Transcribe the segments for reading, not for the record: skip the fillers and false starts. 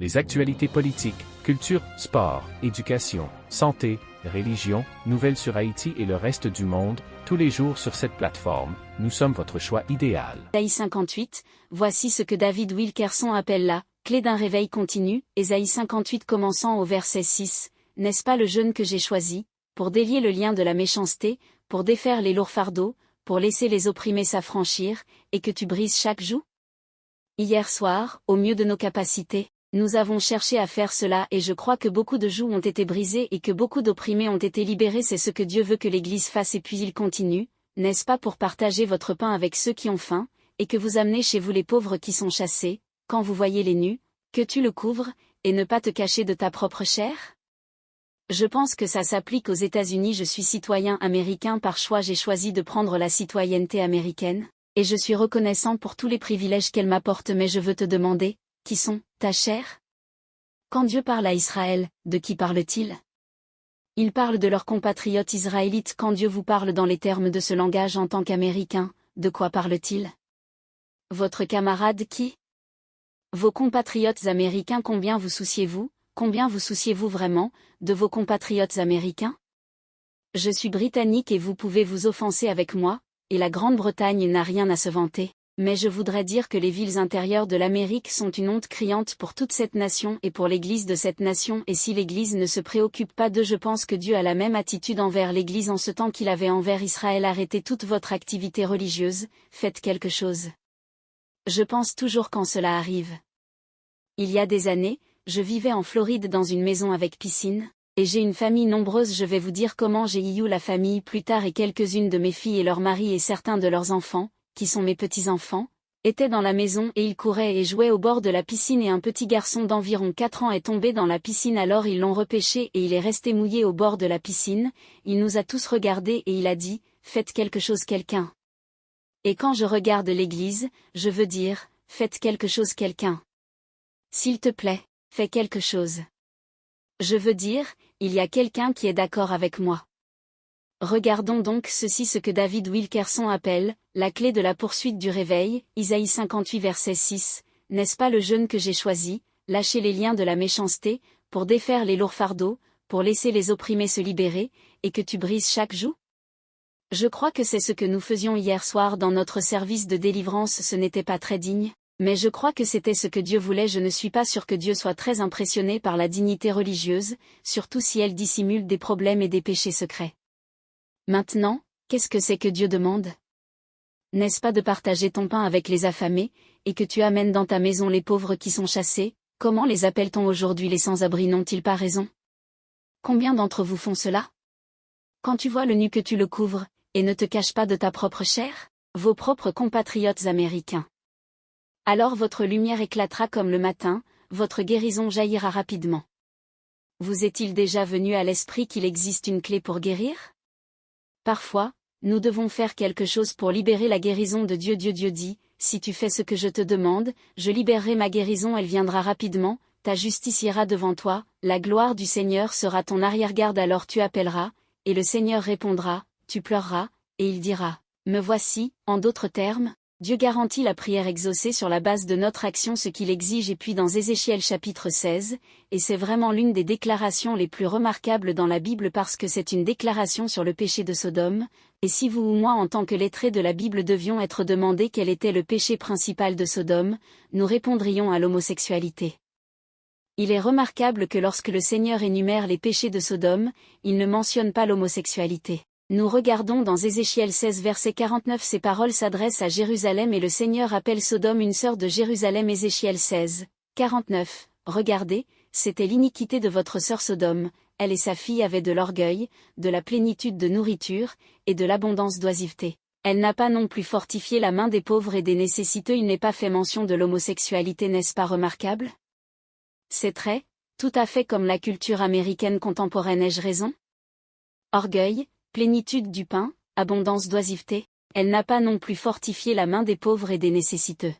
Les actualités politiques, culture, sport, éducation, santé, religion, nouvelles sur Haïti et le reste du monde, tous les jours sur cette plateforme, nous sommes votre choix idéal. Ésaïe 58, voici ce que David Wilkerson appelle la clé d'un réveil continu. Ésaïe 58 commençant au verset 6, n'est-ce pas le jeûne que j'ai choisi, pour délier le lien de la méchanceté, pour défaire les lourds fardeaux, pour laisser les opprimés s'affranchir, et que tu brises chaque joug? Hier soir, au mieux de nos capacités, nous avons cherché à faire cela et je crois que beaucoup de jougs ont été brisés et que beaucoup d'opprimés ont été libérés. C'est ce que Dieu veut que l'Église fasse et puis il continue, n'est-ce pas, pour partager votre pain avec ceux qui ont faim, et que vous amenez chez vous les pauvres qui sont chassés, quand vous voyez les nus, que tu le couvres, et ne pas te cacher de ta propre chair? Je pense que ça s'applique aux États-Unis. Je suis citoyen américain par choix, j'ai choisi de prendre la citoyenneté américaine, et je suis reconnaissant pour tous les privilèges qu'elle m'apporte, mais je veux te demander, qui sont ta chair? Quand Dieu parle à Israël, de qui parle-t-il? Il parle de leurs compatriotes israélites. Quand Dieu vous parle dans les termes de ce langage en tant qu'Américain, de quoi parle-t-il? Votre camarade qui? Vos compatriotes américains. Combien vous souciez-vous vraiment, de vos compatriotes américains? Je suis britannique et vous pouvez vous offenser avec moi, et la Grande-Bretagne n'a rien à se vanter. Mais je voudrais dire que les villes intérieures de l'Amérique sont une honte criante pour toute cette nation et pour l'Église de cette nation. Et si l'Église ne se préoccupe pas d'eux, je pense que Dieu a la même attitude envers l'Église en ce temps qu'il avait envers Israël. Arrêtez toute votre activité religieuse, faites quelque chose. Je pense toujours quand cela arrive. Il y a des années, je vivais en Floride dans une maison avec piscine, et j'ai une famille nombreuse. Je vais vous dire comment j'ai eu la famille plus tard, et quelques-unes de mes filles et leurs maris et certains de leurs enfants, qui sont mes petits-enfants, étaient dans la maison et ils couraient et jouaient au bord de la piscine et un petit garçon d'environ 4 ans est tombé dans la piscine. Alors ils l'ont repêché et il est resté mouillé au bord de la piscine. Il nous a tous regardés et il a dit, faites quelque chose quelqu'un. Et quand je regarde l'Église, je veux dire, faites quelque chose quelqu'un. S'il te plaît, fais quelque chose. Je veux dire, il y a quelqu'un qui est d'accord avec moi. Regardons donc ceci, ce que David Wilkerson appelle la clé de la poursuite du réveil. Isaïe 58 verset 6, n'est-ce pas le jeûne que j'ai choisi, lâcher les liens de la méchanceté, pour défaire les lourds fardeaux, pour laisser les opprimés se libérer, et que tu brises chaque joug? Je crois que c'est ce que nous faisions hier soir dans notre service de délivrance. Ce n'était pas très digne, mais je crois que c'était ce que Dieu voulait. Je ne suis pas sûr que Dieu soit très impressionné par la dignité religieuse, surtout si elle dissimule des problèmes et des péchés secrets. Maintenant, qu'est-ce que c'est que Dieu demande? N'est-ce pas de partager ton pain avec les affamés, et que tu amènes dans ta maison les pauvres qui sont chassés? Comment les appelle-t-on aujourd'hui les sans-abri? N'ont-ils pas raison? Combien d'entre vous font cela? Quand tu vois le nu, que tu le couvres, et ne te caches pas de ta propre chair? Vos propres compatriotes américains. Alors votre lumière éclatera comme le matin, votre guérison jaillira rapidement. Vous est-il déjà venu à l'esprit qu'il existe une clé pour guérir? Parfois, nous devons faire quelque chose pour libérer la guérison de Dieu. Dieu dit, si tu fais ce que je te demande, je libérerai ma guérison, elle viendra rapidement, ta justice ira devant toi, la gloire du Seigneur sera ton arrière-garde. Alors tu appelleras, et le Seigneur répondra, tu pleureras, et il dira, me voici. En d'autres termes, Dieu garantit la prière exaucée sur la base de notre action, ce qu'il exige. Et puis dans Ézéchiel chapitre 16, et c'est vraiment l'une des déclarations les plus remarquables dans la Bible parce que c'est une déclaration sur le péché de Sodome, et si vous ou moi en tant que lettrés de la Bible devions être demandés quel était le péché principal de Sodome, nous répondrions à l'homosexualité. Il est remarquable que lorsque le Seigneur énumère les péchés de Sodome, il ne mentionne pas l'homosexualité. Nous regardons dans Ézéchiel 16 verset 49, ces paroles s'adressent à Jérusalem et le Seigneur appelle Sodome une sœur de Jérusalem. Ézéchiel 16, 49, regardez, c'était l'iniquité de votre sœur Sodome, elle et sa fille avaient de l'orgueil, de la plénitude de nourriture, et de l'abondance d'oisiveté. Elle n'a pas non plus fortifié la main des pauvres et des nécessiteux. Il n'est pas fait mention de l'homosexualité, n'est-ce pas remarquable? C'est très, tout à fait comme la culture américaine contemporaine. Ai-je raison? Orgueil, plénitude du pain, abondance d'oisiveté, elle n'a pas non plus fortifié la main des pauvres et des nécessiteux.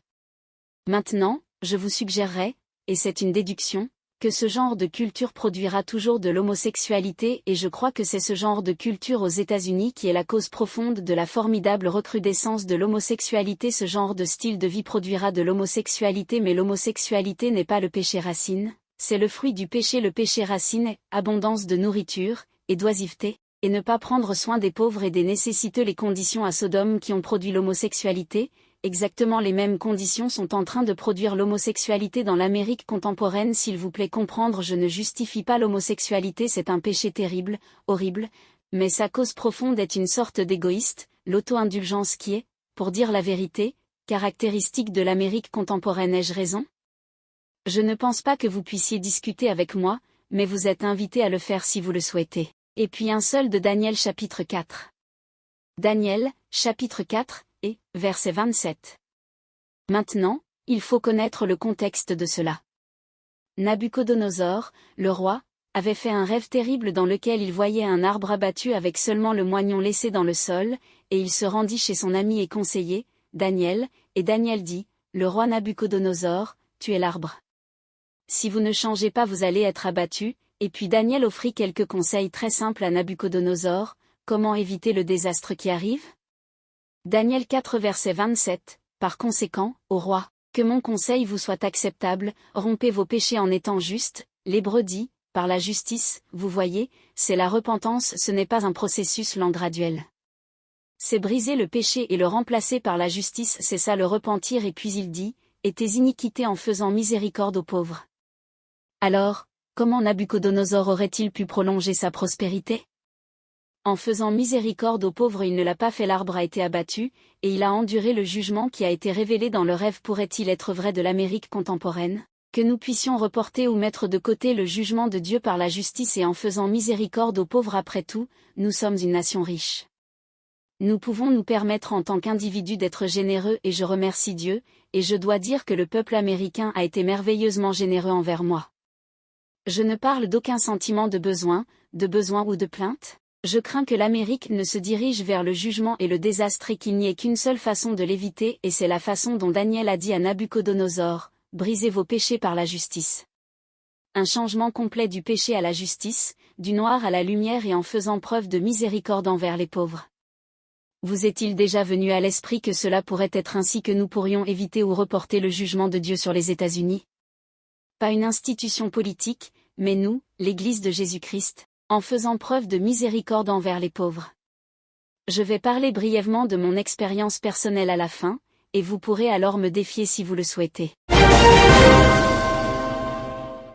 Maintenant, je vous suggérerais, et c'est une déduction, Que ce genre de culture produira toujours de l'homosexualité et je crois que c'est ce genre de culture aux États-Unis qui est la cause profonde de la formidable recrudescence de l'homosexualité. Ce genre de style de vie produira de l'homosexualité mais l'homosexualité n'est pas le péché racine, c'est le fruit du péché. Le péché racine est abondance de nourriture et d'oisiveté, et ne pas prendre soin des pauvres et des nécessiteux. Les conditions à Sodome qui ont produit l'homosexualité, exactement les mêmes conditions sont en train de produire l'homosexualité dans l'Amérique contemporaine. S'il vous plaît comprendre, je ne justifie pas l'homosexualité, c'est un péché terrible, horrible, mais sa cause profonde est une sorte d'égoïste, l'auto-indulgence qui est, pour dire la vérité, caractéristique de l'Amérique contemporaine. Ai-je raison? Je ne pense pas que vous puissiez discuter avec moi, mais vous êtes invité à le faire si vous le souhaitez. Et puis un seul de Daniel chapitre 4. Daniel, chapitre 4, et, verset 27. Maintenant, il faut connaître le contexte de cela. Nabuchodonosor, le roi, avait fait un rêve terrible dans lequel il voyait un arbre abattu avec seulement le moignon laissé dans le sol, et il se rendit chez son ami et conseiller, Daniel, et Daniel dit, le roi Nabuchodonosor, tuez l'arbre. Si vous ne changez pas vous allez être abattu. Et puis Daniel offrit quelques conseils très simples à Nabuchodonosor, comment éviter le désastre qui arrive? Daniel 4 verset 27, par conséquent, ô roi, que mon conseil vous soit acceptable, rompez vos péchés en étant justes. L'Hébreu dit, par la justice, vous voyez, c'est la repentance, ce n'est pas un processus lent graduel. C'est briser le péché et le remplacer par la justice, c'est ça le repentir. Et puis il dit, et tes iniquités en faisant miséricorde aux pauvres. Alors, comment Nabuchodonosor aurait-il pu prolonger sa prospérité? En faisant miséricorde aux pauvres il ne l'a pas fait. L'arbre a été abattu, et il a enduré le jugement qui a été révélé dans le rêve. Pourrait-il être vrai de l'Amérique contemporaine, que nous puissions reporter ou mettre de côté le jugement de Dieu par la justice et en faisant miséricorde aux pauvres? Après tout, nous sommes une nation riche. Nous pouvons nous permettre en tant qu'individus d'être généreux et je remercie Dieu, et je dois dire que le peuple américain a été merveilleusement généreux envers moi. Je ne parle d'aucun sentiment de besoin ou de plainte. Je crains que l'Amérique ne se dirige vers le jugement et le désastre et qu'il n'y ait qu'une seule façon de l'éviter et c'est la façon dont Daniel a dit à Nabuchodonosor, brisez vos péchés par la justice. Un changement complet du péché à la justice, du noir à la lumière et en faisant preuve de miséricorde envers les pauvres. Vous est-il déjà venu à l'esprit que cela pourrait être ainsi que nous pourrions éviter ou reporter le jugement de Dieu sur les États-Unis? Pas une institution politique, mais nous, l'Église de Jésus-Christ, en faisant preuve de miséricorde envers les pauvres. Je vais parler brièvement de mon expérience personnelle à la fin, et vous pourrez alors me défier si vous le souhaitez.